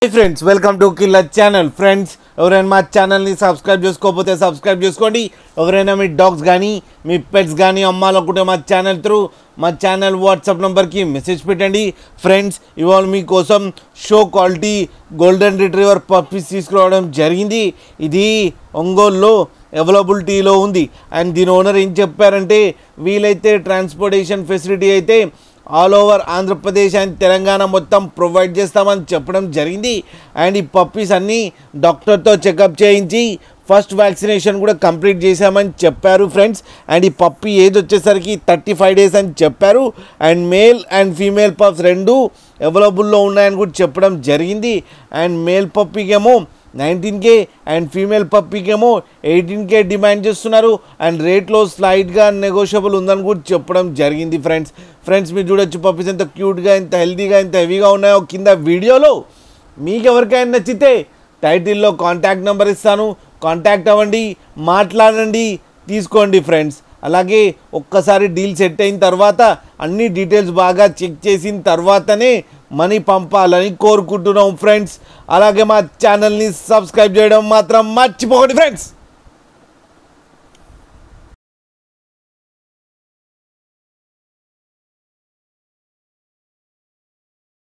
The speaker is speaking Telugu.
Hey friends, welcome to Killer Channel. Friends, ఎవరైనా మా ఛానల్ని సబ్స్క్రైబ్ చేసుకోకపోతే సబ్స్క్రైబ్ చేసుకోండి. ఎవరైనా మీ డాగ్స్ కానీ మీ పెట్స్ కానీ అమ్మాలనుకుంటే మా ఛానల్ త్రూ మా ఛానల్ వాట్సాప్ నెంబర్కి మెసేజ్ పెట్టండి. ఫ్రెండ్స్, ఇవాళ మీకోసం show quality golden retriever puppies తీసుకురావడం జరిగింది. ఇది ఒంగోలులో అవైలబిలిటీలో ఉంది. అండ్ దీని ఓనర్ ఏం చెప్పారంటే, వీలైతే ట్రాన్స్పోర్టేషన్ ఫెసిలిటీ అయితే all over Andhra Pradesh and Telangana మొత్తం ప్రొవైడ్ చేస్తామని చెప్పడం జరిగింది. అండ్ ఈ పప్పీస్ అన్నీ డాక్టర్తో చెకప్ చేయించి ఫస్ట్ వ్యాక్సినేషన్ కూడా కంప్లీట్ చేశామని చెప్పారు ఫ్రెండ్స్. అండ్ ఈ పప్పీ ఏజ్ వచ్చేసరికి 35 డేస్ అని చెప్పారు. And male and female pups రెండు అవైలబుల్లో ఉన్నాయని కూడా చెప్పడం జరిగింది. అండ్ మేల్ పప్పీకేమో 19K అండ్ ఫీమేల్ పప్పీకేమో 18K డిమాండ్ చేస్తున్నారు. అండ్ రేట్లో స్లైడ్గా నెగోషియబుల్ ఉందని కూడా చెప్పడం జరిగింది. ఫ్రెండ్స్ మీరు చూడొచ్చు పప్పీస్ ఎంత క్యూట్గా, ఎంత హెల్తీగా, ఎంత హెవీగా ఉన్నాయో కింద వీడియోలో. మీకు ఎవరికైనా నచ్చితే టైటిల్లో కాంటాక్ట్ నెంబర్ ఇస్తాను, కాంటాక్ట్ అవ్వండి, మాట్లాడండి, తీసుకోండి ఫ్రెండ్స్. అలాగే ఒక్కసారి డీల్ సెట్ అయిన తర్వాత అన్ని డీటెయిల్స్ బాగా చెక్ చేసిన తర్వాతనే మనీ పంపాలని కోరుకుంటున్నాం ఫ్రెండ్స్. అలాగే మా ఛానల్ని సబ్స్క్రైబ్ చేయడం మాత్రం మర్చిపోకండి ఫ్రెండ్స్.